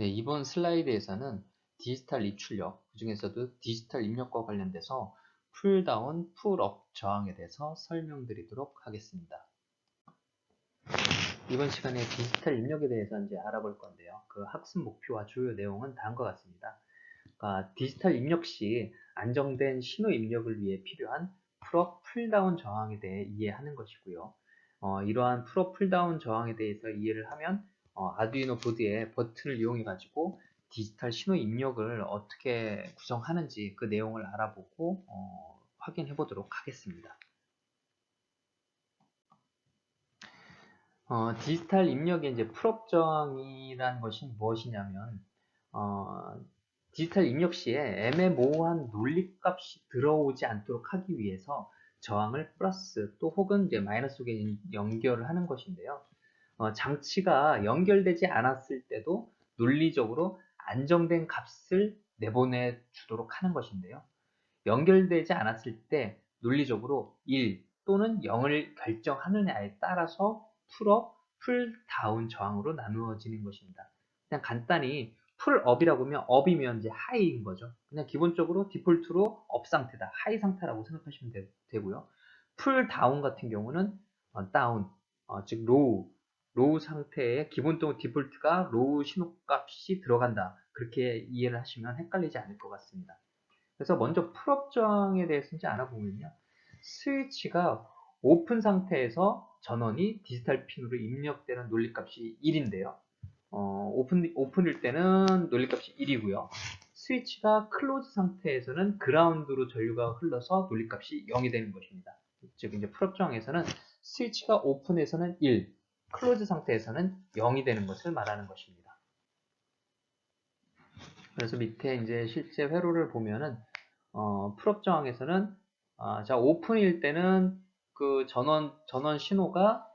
네, 이번 슬라이드에서는 디지털 입출력, 그중에서도 디지털 입력과 관련돼서 풀다운, 풀업 저항에 대해서 설명드리도록 하겠습니다. 이번 시간에 디지털 입력에 대해서 이제 알아볼 건데요. 그 학습 목표와 주요 내용은 다음과 같습니다. 그러니까 디지털 입력 시 안정된 신호 입력을 위해 필요한 풀업, 풀다운 저항에 대해 이해하는 것이고요. 이러한 풀업, 풀다운 저항에 대해서 이해를 하면 아두이노 보드의 버튼을 이용해 가지고 디지털 신호 입력을 어떻게 구성하는지 그 내용을 알아보고 확인해 보도록 하겠습니다. 디지털 입력의 이제 풀업 저항이라는 것이 무엇이냐면 디지털 입력 시에 애매모호한 논리값이 들어오지 않도록 하기 위해서 저항을 플러스 또 혹은 이제 마이너스 속에 연결을 하는 것인데요. 장치가 연결되지 않았을 때도 논리적으로 안정된 값을 내보내 주도록 하는 것인데요. 연결되지 않았을 때 논리적으로 1 또는 0을 결정하느냐에 따라서 풀업, 풀다운 저항으로 나누어지는 것입니다. 그냥 간단히 풀업이라고 하면 업이면 이제 하이인 거죠. 그냥 기본적으로 디폴트로 업 상태다, 하이 상태라고 생각하시면 되고요. 풀다운 같은 경우는 다운, 즉 로우 상태에 기본적으로 디폴트가 로우 신호값이 들어간다. 그렇게 이해를 하시면 헷갈리지 않을 것 같습니다. 그래서 먼저 풀업 저항에 대해서 이제 알아보면요. 스위치가 오픈 상태에서 전원이 디지털 핀으로 입력되는 논리값이 1인데요. 오픈일 때는 논리값이 1이고요. 스위치가 클로즈 상태에서는 그라운드로 전류가 흘러서 논리값이 0이 되는 것입니다. 즉 이제 풀업 저항에서는 스위치가 오픈에서는 1, 클로즈 상태에서는 0이 되는 것을 말하는 것입니다. 그래서 밑에 이제 실제 회로를 보면은 풀업 저항에서는 자 오픈일 때는 그 전원 신호가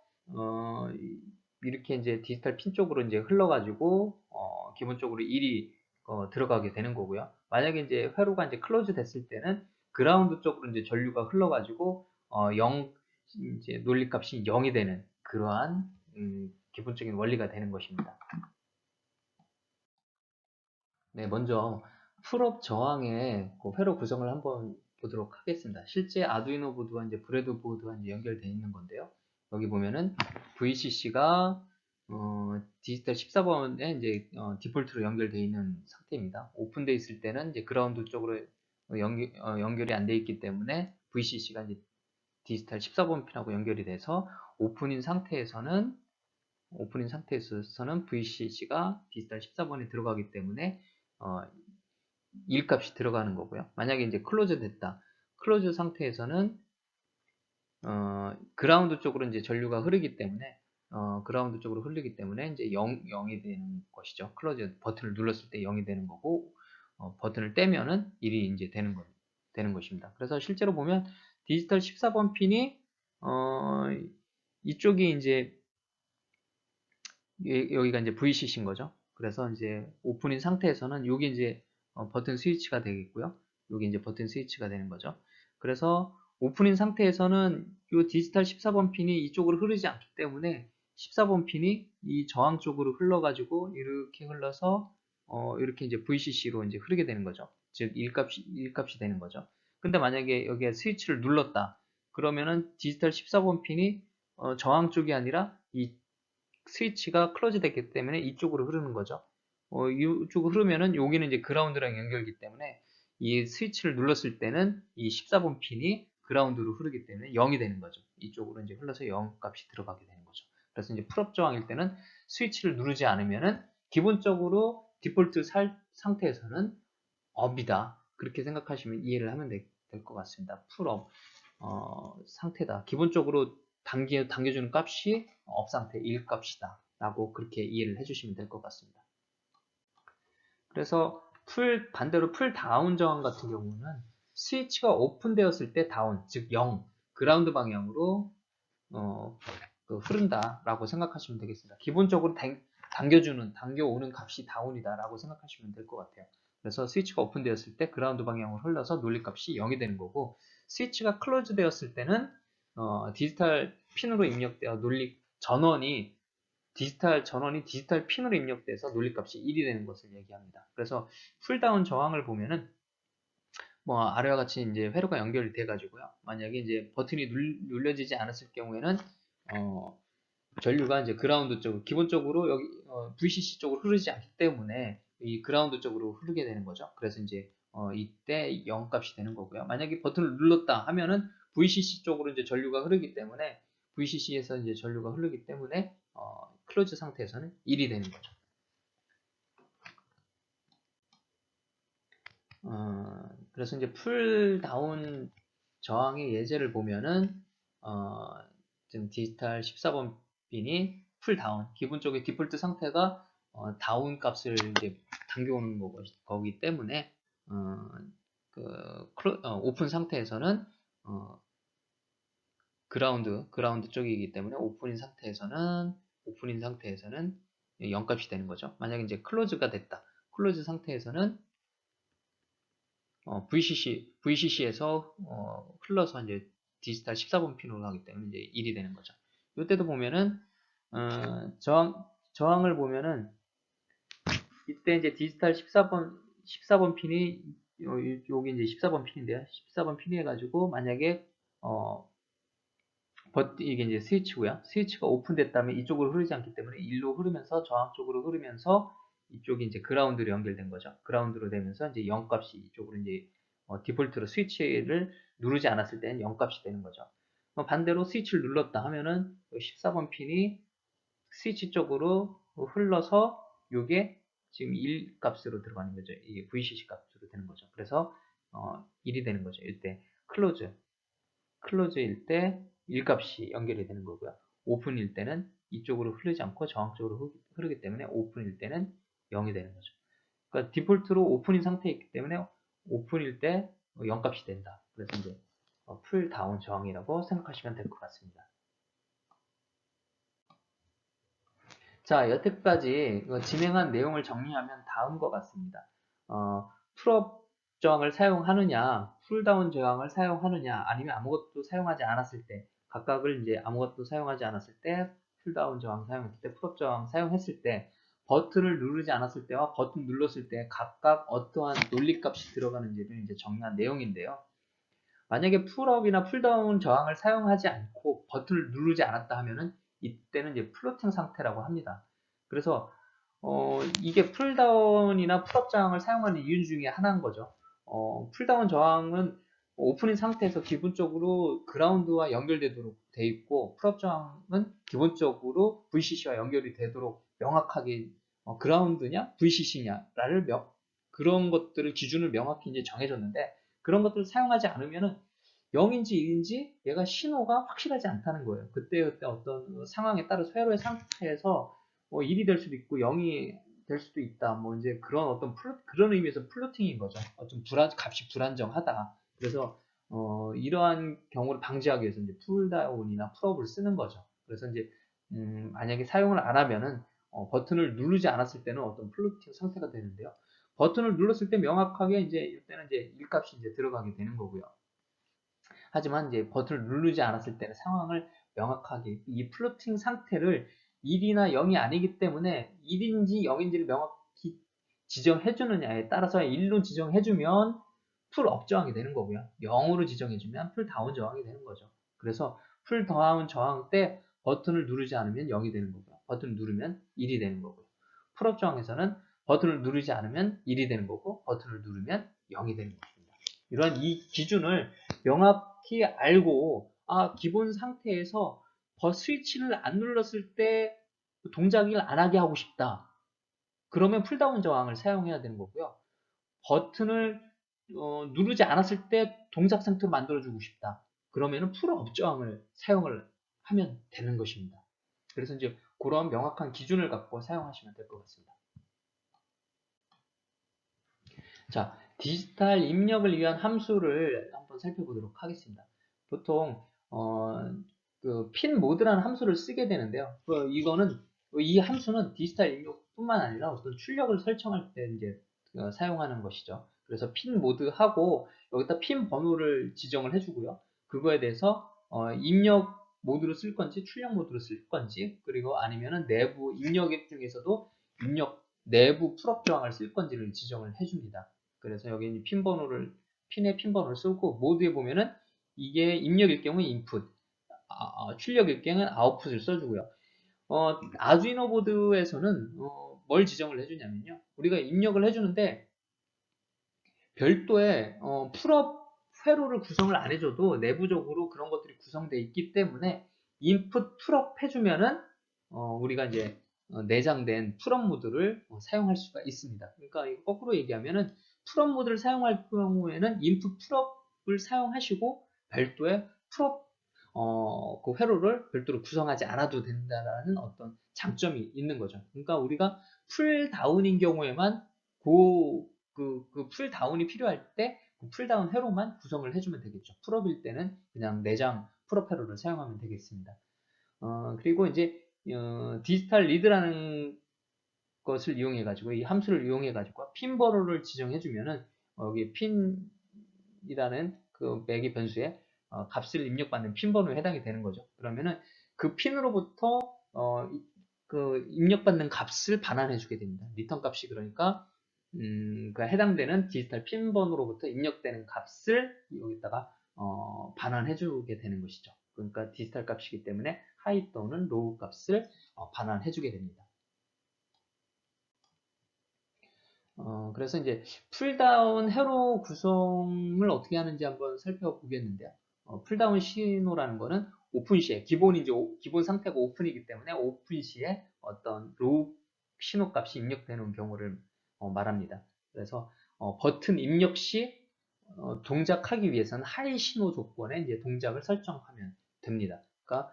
이렇게 이제 디지털 핀 쪽으로 이제 흘러가지고 기본적으로 1이 들어가게 되는 거고요. 만약에 이제 회로가 이제 클로즈 됐을 때는 그라운드 쪽으로 이제 전류가 흘러가지고 0 이제 논리값이 0이 되는 그러한 기본적인 원리가 되는 것입니다. 네, 먼저 풀업 저항의 그 회로 구성을 한번 보도록 하겠습니다. 실제 아두이노 보드와 이제 브레드 보드와 이제 연결되어 있는 건데요. 여기 보면은 VCC가 디지털 14번에 이제 디폴트로 연결되어 있는 상태입니다. 오픈되어 있을 때는 이제 그라운드 쪽으로 연결이 안 되어 있기 때문에 VCC가 이제 디지털 14번 핀하고 연결이 돼서 오픈인 상태에서는 VCC가 디지털 14번에 들어가기 때문에 1 값이 들어가는 거고요. 만약에 이제 클로즈 됐다. 클로즈 상태에서는 그라운드 쪽으로 이제 전류가 흐르기 때문에 그라운드 쪽으로 흐르기 때문에 이제 0이 되는 것이죠. 클로즈 버튼을 눌렀을 때 0이 되는 거고 버튼을 떼면은 1이 이제 되는 것입니다. 그래서 실제로 보면 디지털 14번 핀이 이쪽이 이제 여기가 이제 VCC인 거죠. 그래서 이제 오픈인 상태에서는 여기 이제 버튼 스위치가 되겠고요. 여기 이제 버튼 스위치가 되는 거죠. 그래서 오픈인 상태에서는 이 디지털 14번 핀이 이쪽으로 흐르지 않기 때문에 14번 핀이 이 저항 쪽으로 흘러가지고 이렇게 흘러서 이렇게 이제 VCC로 이제 흐르게 되는 거죠. 즉 1값이 되는 거죠. 근데 만약에 여기에 스위치를 눌렀다. 그러면은 디지털 14번 핀이 저항 쪽이 아니라 이 스위치가 클로즈 됐기 때문에 이쪽으로 흐르는 거죠. 이쪽으로 흐르면은 여기는 이제 그라운드랑 연결이기 때문에 이 스위치를 눌렀을 때는 이 14번 핀이 그라운드로 흐르기 때문에 0이 되는 거죠. 이쪽으로 이제 흘러서 0 값이 들어가게 되는 거죠. 그래서 이제 풀업 저항일 때는 스위치를 누르지 않으면은 기본적으로 디폴트 상태에서는 업이다. 그렇게 생각하시면 이해를 하면 될 것 같습니다. 풀업 상태다. 기본적으로 당겨주는 값이 업 상태 1 값이다. 라고 그렇게 이해를 해주시면 될 것 같습니다. 그래서 반대로 풀 다운 저항 같은 경우는 스위치가 오픈되었을 때 다운, 즉 0, 그라운드 방향으로 흐른다라고 생각하시면 되겠습니다. 기본적으로 당겨오는 값이 다운이다라고 생각하시면 될 것 같아요. 그래서 스위치가 오픈되었을 때 그라운드 방향으로 흘러서 논리값이 0이 되는 거고, 스위치가 클로즈 되었을 때는 디지털 핀으로 입력되어 전원이 디지털 전원이 디지털 핀으로 입력돼서 논리값이 1이 되는 것을 얘기합니다. 그래서 풀다운 저항을 보면은 뭐 아래와 같이 이제 회로가 연결이 돼 가지고요. 만약에 이제 버튼이 눌려지지 않았을 경우에는 전류가 이제 그라운드 쪽으로 기본적으로 여기 VCC 쪽으로 흐르지 않기 때문에 이 그라운드 쪽으로 흐르게 되는 거죠. 그래서 이제 이때 0 값이 되는 거고요. 만약에 버튼을 눌렀다 하면은 VCC 쪽으로 이제 전류가 흐르기 때문에 VCC에서 이제 전류가 흐르기 때문에 클로즈 상태에서는 1이 되는 거죠. 그래서 이제 풀 다운 저항의 예제를 보면은 지금 디지털 14번 핀이 풀 다운 기본 쪽의 디폴트 상태가 다운 값을 이제 당겨오는 거기 때문에 오픈 상태에서는 그라운드 쪽이기 때문에 오픈인 상태에서는 0 값이 되는 거죠. 만약에 이제 클로즈가 됐다. 클로즈 상태에서는 VCC에서 흘러서 이제 디지털 14번 핀으로 가기 때문에 이제 1이 되는 거죠. 이때도 보면은 저항을 보면은 이때 이제 디지털 14번 핀이 여기 이제 14번 핀인데요. 14번 핀이 해가지고 만약에 이게 이제 스위치고요. 스위치가 오픈됐다면 이쪽으로 흐르지 않기 때문에 1로 흐르면서 저항 쪽으로 흐르면서 이쪽이 이제 그라운드로 연결된 거죠. 그라운드로 되면서 이제 0 값이 이쪽으로 이제 디폴트로 스위치를 누르지 않았을 때는 0 값이 되는 거죠. 반대로 스위치를 눌렀다 하면은 14번 핀이 스위치 쪽으로 흘러서 이게 지금 1 값으로 들어가는 거죠. 이게 VCC 값으로 되는 거죠. 그래서 1이 되는 거죠. 이때 클로즈일 때 1값이 연결이 되는 거고요. 오픈일 때는 이쪽으로 흐르지 않고 저항 쪽으로 흐르기 때문에 오픈일 때는 0이 되는 거죠. 그러니까 디폴트로 오픈인 상태이기 때문에 오픈일 때 0값이 된다. 그래서 이제 풀 다운 저항이라고 생각하시면 될 것 같습니다. 자, 여태까지 진행한 내용을 정리하면 다음과 같습니다. 풀업 저항을 사용하느냐, 풀다운 저항을 사용하느냐, 아니면 아무것도 사용하지 않았을 때, 각각을 이제 아무것도 사용하지 않았을 때, 풀다운 저항 사용했을 때, 풀업 저항 사용했을 때, 버튼을 누르지 않았을 때와 버튼 눌렀을 때 각각 어떠한 논리값이 들어가는지를 이제 정리한 내용인데요. 만약에 풀업이나 풀다운 저항을 사용하지 않고 버튼을 누르지 않았다 하면은 이때는 이제 플로팅 상태라고 합니다. 그래서 이게 풀다운이나 풀업 저항을 사용하는 이유 중에 하나인 거죠. 풀다운 저항은 오픈인 상태에서 기본적으로 그라운드와 연결되도록 돼 있고 풀업 저항은 기본적으로 VCC와 연결이 되도록 명확하게 그라운드냐 VCC냐를 그런 것들을 기준을 명확히 이제 정해졌는데 그런 것들을 사용하지 않으면은 0인지 1인지 얘가 신호가 확실하지 않다는 거예요. 그때 어떤 상황에 따라 회로의 상태에서 1이 될 수도 있고 0이 될 수도 있다. 뭐 이제 그런 어떤 그런 의미에서 플로팅인 거죠. 좀 값이 불안정하다. 그래서 이러한 경우를 방지하기 위해서 이제 풀다운이나 풀업을 쓰는 거죠. 그래서 이제 만약에 사용을 안 하면은 버튼을 누르지 않았을 때는 어떤 플로팅 상태가 되는데요. 버튼을 눌렀을 때 명확하게 이제 이때는 이제 1값이 이제 들어가게 되는 거고요. 하지만 이제 버튼을 누르지 않았을 때는 상황을 명확하게 이 플로팅 상태를 1이나 0이 아니기 때문에 1인지 0인지를 명확히 지정해 주느냐에 따라서 1로 지정해 주면 풀업 저항이 되는 거고요. 0으로 지정해 주면 풀 다운 저항이 되는 거죠. 그래서 풀 다운 저항 때 버튼을 누르지 않으면 0이 되는 거고요. 버튼을 누르면 1이 되는 거고요. 풀업 저항에서는 버튼을 누르지 않으면 1이 되는 거고 버튼을 누르면 0이 되는 것입니다. 이러한 이 기준을 명확히 알고 기본 상태에서 스위치를 안 눌렀을 때 동작을 안 하게 하고 싶다. 그러면 풀다운 저항을 사용해야 되는 거고요. 버튼을 누르지 않았을 때 동작 상태로 만들어주고 싶다. 그러면은 풀업 저항을 사용을 하면 되는 것입니다. 그래서 이제 그런 명확한 기준을 갖고 사용하시면 될 것 같습니다. 자, 디지털 입력을 위한 함수를 한번 살펴보도록 하겠습니다. 보통 핀 모드라는 함수를 쓰게 되는데요. 이거는 이 함수는 디지털 입력뿐만 아니라 어떤 출력을 설정할 때 이제 사용하는 것이죠. 그래서 핀 모드하고 여기다 핀 번호를 지정을 해주고요. 그거에 대해서 입력 모드로 쓸 건지 출력 모드로 쓸 건지, 그리고 아니면은 내부 입력 앱 중에서도 입력 내부 풀업 조항을 쓸 건지를 지정을 해줍니다. 그래서 여기 핀의 핀 번호를 쓰고, 모드에 보면은 이게 입력일 경우 인풋, 출력일 경우는 아웃풋을 써주고요. 아두이노 보드에서는 뭘 지정을 해주냐면요, 우리가 입력을 해주는데 별도의 풀업 회로를 구성을 안 해줘도 내부적으로 그런 것들이 구성되어 있기 때문에 인풋 풀업 해주면은 우리가 이제 내장된 풀업 모드를 사용할 수가 있습니다. 그러니까 이거 거꾸로 얘기하면은 풀업 모드를 사용할 경우에는 인풋 풀업을 사용하시고 별도의 풀업 그 회로를 별도로 구성하지 않아도 된다라는 어떤 장점이 있는 거죠. 그러니까 우리가 풀다운인 경우에만 그 풀다운이 필요할 때 그 풀다운 회로만 구성을 해주면 되겠죠. 풀업일 때는 그냥 내장 풀업 회로를 사용하면 되겠습니다. 그리고 이제 디지털 리드라는 것을 이용해 가지고, 이 함수를 이용해 가지고 핀 번호를 지정해 주면은 여기 핀이라는 그 매개 변수에 값을 입력받는 핀 번호에 해당이 되는 거죠. 그러면은 그 핀으로부터 그 입력받는 값을 반환해 주게 됩니다. 리턴 값이, 그러니까 그 해당되는 디지털 핀 번호로부터 입력되는 값을 여기다가 반환해 주게 되는 것이죠. 그러니까 디지털 값이기 때문에 하이 또는 로우 값을 반환해 주게 됩니다. 그래서 이제 풀다운 회로 구성을 어떻게 하는지 한번 살펴보겠는데요. 풀다운 신호라는 거는 오픈 시에, 기본 상태가 오픈이기 때문에 오픈 시에 어떤 로우 신호 값이 입력되는 경우를 말합니다. 그래서 버튼 입력 시 동작하기 위해서는 하이 신호 조건에 이제 동작을 설정하면 됩니다. 그러니까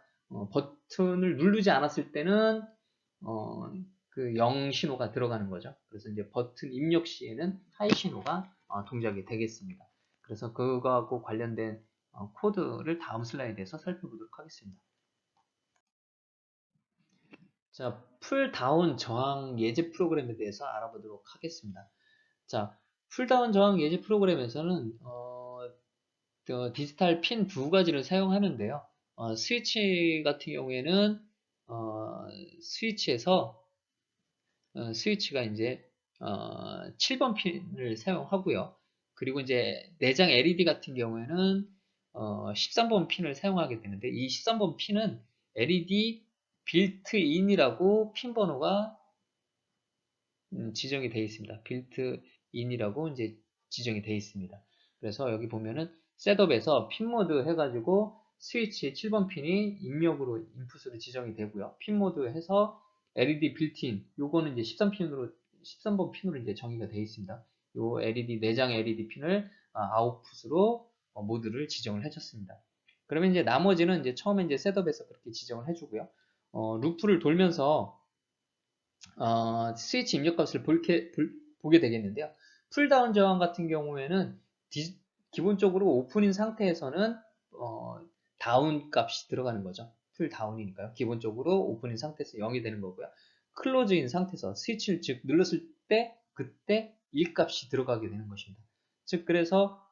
버튼을 누르지 않았을 때는 그 0 신호가 들어가는 거죠. 그래서 이제 버튼 입력 시에는 하이 신호가 동작이 되겠습니다. 그래서 그거하고 관련된 코드를 다음 슬라이드에서 살펴보도록 하겠습니다. 자, 풀다운 저항 예제 프로그램에 대해서 알아보도록 하겠습니다. 자, 풀다운 저항 예제 프로그램에서는 디지털 핀 두 가지를 사용하는데요. 스위치 같은 경우에는 스위치가 이제 7번 핀을 사용하고요. 그리고 이제 내장 LED 같은 경우에는 13번 핀을 사용하게 되는데, 이 13번 핀은 LED 빌트인이라고 핀 번호가 지정이 되어 있습니다. 빌트인이라고 이제 지정이 되어 있습니다. 그래서 여기 보면은 셋업에서 핀 모드 해가지고 스위치 7번 핀이 입력으로 인풋으로 지정이 되고요. 핀 모드 해서 LED 빌트인, 요거는 이제 13번 핀으로 이제 정의가 되어 있습니다. 요 LED 내장 LED 핀을 아웃풋으로 모드를 지정을 해줬습니다. 그러면 이제 나머지는 이제 처음에 이제 셋업에서 그렇게 지정을 해주고요. 루프를 돌면서 스위치 입력값을 보게 되겠는데요. 풀다운 저항 같은 경우에는 기본적으로 오픈인 상태에서는 다운 값이 들어가는 거죠. 풀다운이니까요. 기본적으로 오픈인 상태에서 0이 되는 거고요. 클로즈인 상태에서 스위치를 즉 눌렀을 때 그때 1 값이 들어가게 되는 것입니다. 즉 그래서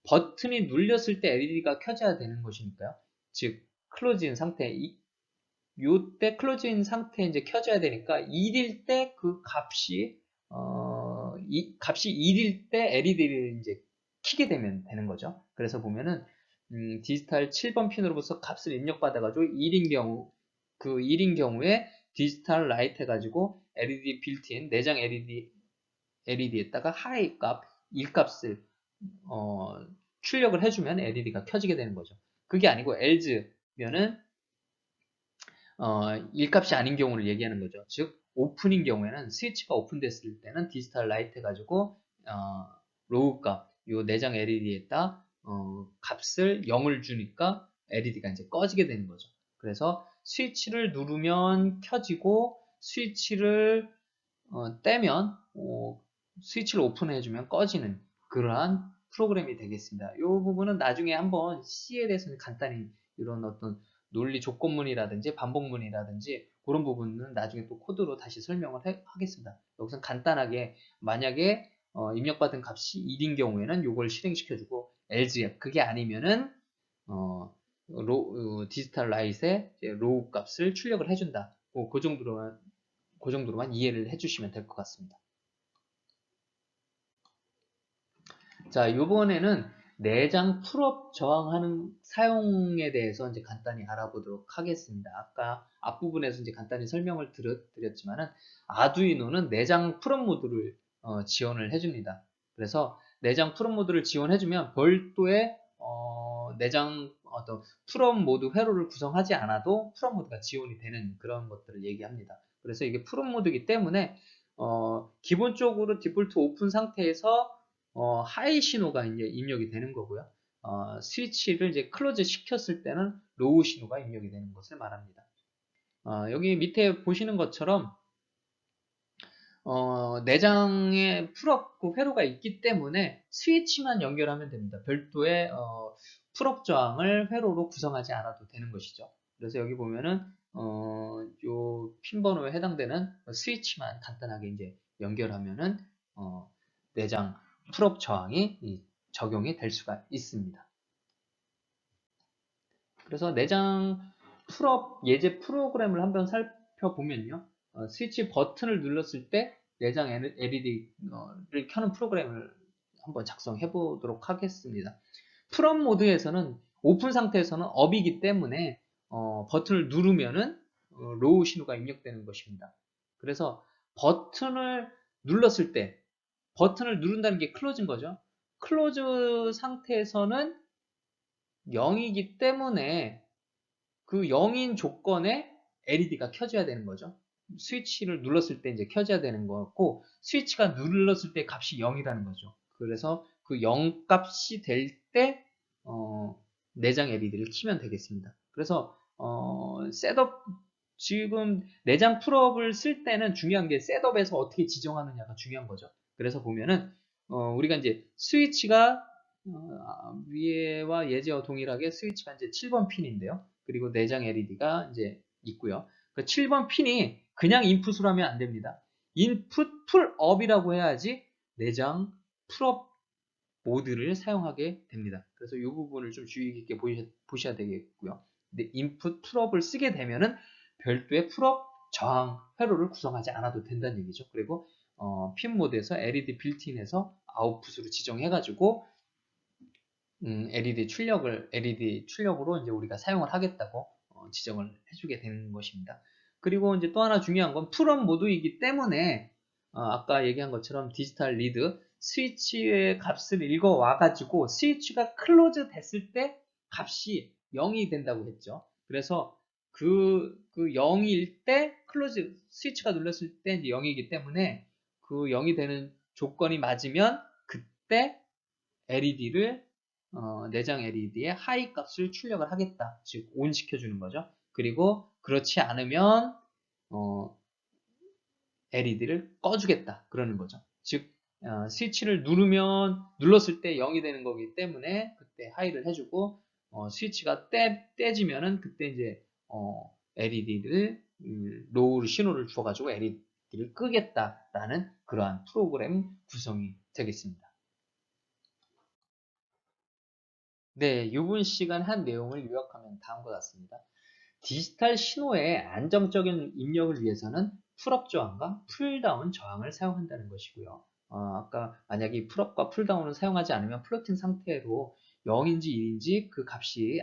버튼이 눌렸을 때 LED가 켜져야 되는 것이니까요. 즉 클로즈인 상태, 요때 클로즈인 상태에 이제 켜져야 되니까 1일 때 그 값이 값이 1일 때 LED를 이제 켜게 되면 되는 거죠. 그래서 보면은 디지털 7번 핀으로부터 값을 입력받아가지고 1인 경우에 디지털 라이트 해가지고 LED 빌트인 내장 LED에다가 하이 값 1값을 출력을 해주면 LED가 켜지게 되는 거죠. 그게 아니고 else면은 1값이 아닌 경우를 얘기하는 거죠. 즉 오픈인 경우에는 스위치가 오픈됐을 때는 디지털 라이트 해가지고 로우 값, 요 내장 LED에다 값을 0을 주니까 LED가 이제 꺼지게 되는 거죠. 그래서 스위치를 누르면 켜지고 스위치를 떼면 스위치를 오픈해주면 꺼지는 그러한 프로그램이 되겠습니다. 이 부분은 나중에 한번 C에 대해서는 간단히 이런 어떤 논리 조건문이라든지 반복문이라든지 그런 부분은 나중에 또 코드로 다시 설명을 하겠습니다. 여기서 간단하게 만약에 입력받은 값이 1인 경우에는 이걸 실행시켜주고 else 그게 아니면은 디지털 라이트의 로우 값을 출력을 해준다. 그 정도로만 이해를 해주시면 될 것 같습니다. 자, 이번에는 내장 풀업 저항하는 사용에 대해서 이제 간단히 알아보도록 하겠습니다. 아까 앞부분에서 이제 간단히 설명을 드렸지만은 아두이노는 내장 풀업 모드를 지원을 해줍니다. 그래서 내장 풀업 모드를 지원해주면 별도의 내장 어떤 풀업 모드 회로를 구성하지 않아도 풀업 모드가 지원이 되는 그런 것들을 얘기합니다. 그래서 이게 풀업 모드이기 때문에 기본적으로 디폴트 오픈 상태에서 하이 신호가 이제 입력이 되는 거고요. 스위치를 이제 클로즈 시켰을 때는 로우 신호가 입력이 되는 것을 말합니다. 여기 밑에 보시는 것처럼 내장에 풀업 그 회로가 있기 때문에 스위치만 연결하면 됩니다. 별도의 풀업 저항을 회로로 구성하지 않아도 되는 것이죠. 그래서 여기 보면은 요 핀 번호에 해당되는 스위치만 간단하게 이제 연결하면은 내장 풀업 저항이 적용이 될 수가 있습니다. 그래서 내장 풀업 예제 프로그램을 한번 살펴보면요. 스위치 버튼을 눌렀을 때 내장 LED를 켜는 프로그램을 한번 작성해 보도록 하겠습니다. 풀업 모드에서는 오픈 상태에서는 업이기 때문에 버튼을 누르면은 로우 신호가 입력되는 것입니다. 그래서 버튼을 눌렀을 때 버튼을 누른다는 게 클로즈인 거죠. 클로즈 상태에서는 0이기 때문에 그 0인 조건에 LED가 켜져야 되는 거죠. 스위치를 눌렀을 때 이제 켜져야 되는 거고, 스위치가 눌렀을 때 값이 0이라는 거죠. 그래서 그 0 값이 될 때, 내장 LED를 키면 되겠습니다. 그래서, 셋업, 지금 내장 풀업을 쓸 때는 중요한 게 셋업에서 어떻게 지정하느냐가 중요한 거죠. 그래서 보면은, 우리가 이제 스위치가, 위에와 예제와 동일하게 스위치가 이제 7번 핀인데요. 그리고 내장 LED가 이제 있고요. 그 7번 핀이 그냥 인풋으로 하면 안 됩니다. 인풋 풀업이라고 해야지 내장 풀업 모드를 사용하게 됩니다. 그래서 이 부분을 좀 주의 깊게 보셔야 되겠고요. 근데 인풋 풀업을 쓰게 되면은 별도의 풀업 저항 회로를 구성하지 않아도 된다는 얘기죠. 그리고 핀 모드에서 LED 빌트인에서 아웃풋으로 지정해가지고 LED 출력으로 이제 우리가 사용을 하겠다고 지정을 해주게 되는 것입니다. 그리고 이제 또 하나 중요한 건 풀업 모드이기 때문에 아까 얘기한 것처럼 디지털 리드 스위치의 값을 읽어와 가지고 스위치가 클로즈 됐을 때 값이 0이 된다고 했죠. 그래서 그 0일 때 클로즈 스위치가 눌렀을 때 이제 0이기 때문에 그 0이 되는 조건이 맞으면 그때 LED를 내장 LED의 하이 값을 출력을 하겠다. 즉, 온 시켜주는 거죠. 그리고 그렇지 않으면 LED를 꺼주겠다. 그러는 거죠. 즉, 스위치를 눌렀을 때 0이 되는 거기 때문에 그때 하이를 해주고 스위치가 떼지면은 그때 이제 LED를 로우를 신호를 주어가지고 LED를 끄겠다라는 그러한 프로그램 구성이 되겠습니다. 네, 이번 시간 한 내용을 요약하면 다음과 같습니다. 디지털 신호의 안정적인 입력을 위해서는 풀업 저항과 풀다운 저항을 사용한다는 것이고요. 아까 만약에 풀업과 풀다운을 사용하지 않으면 플로팅 상태로 0인지 1인지 그 값이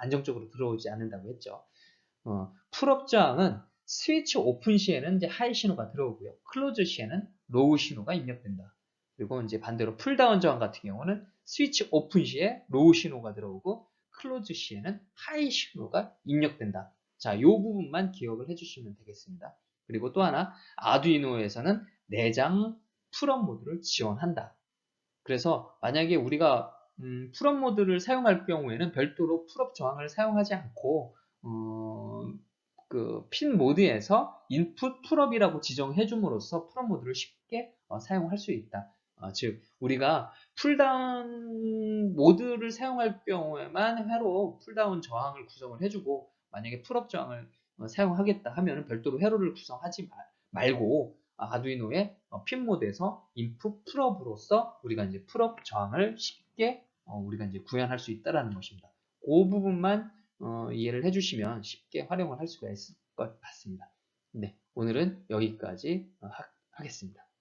안정적으로 들어오지 않는다고 했죠. 풀업 저항은 스위치 오픈 시에는 이제 하이 신호가 들어오고요. 클로즈 시에는 로우 신호가 입력된다. 그리고 이제 반대로 풀다운 저항 같은 경우는 스위치 오픈 시에 로우 신호가 들어오고 클로즈 시에는 하이 신호가 입력된다. 자, 이 부분만 기억을 해주시면 되겠습니다. 그리고 또 하나, 아두이노에서는 내장 풀업 모드를 지원한다. 그래서 만약에 우리가 풀업 모드를 사용할 경우에는 별도로 풀업 저항을 사용하지 않고 그 핀 모드에서 인풋 풀업이라고 지정해 줌으로써 풀업 모드를 쉽게 사용할 수 있다. 즉 우리가 풀다운 모드를 사용할 경우에만 회로 풀다운 저항을 구성을 해주고 만약에 풀업 저항을 사용하겠다 하면 별도로 회로를 구성하지 말고 아두이노의 핀 모드에서 인풋 풀업으로서 우리가 이제 풀업 저항을 쉽게 우리가 이제 구현할 수 있다라는 것입니다. 그 부분만 이해를 해주시면 쉽게 활용을 할 수가 있을 것 같습니다. 네, 오늘은 여기까지 하겠습니다.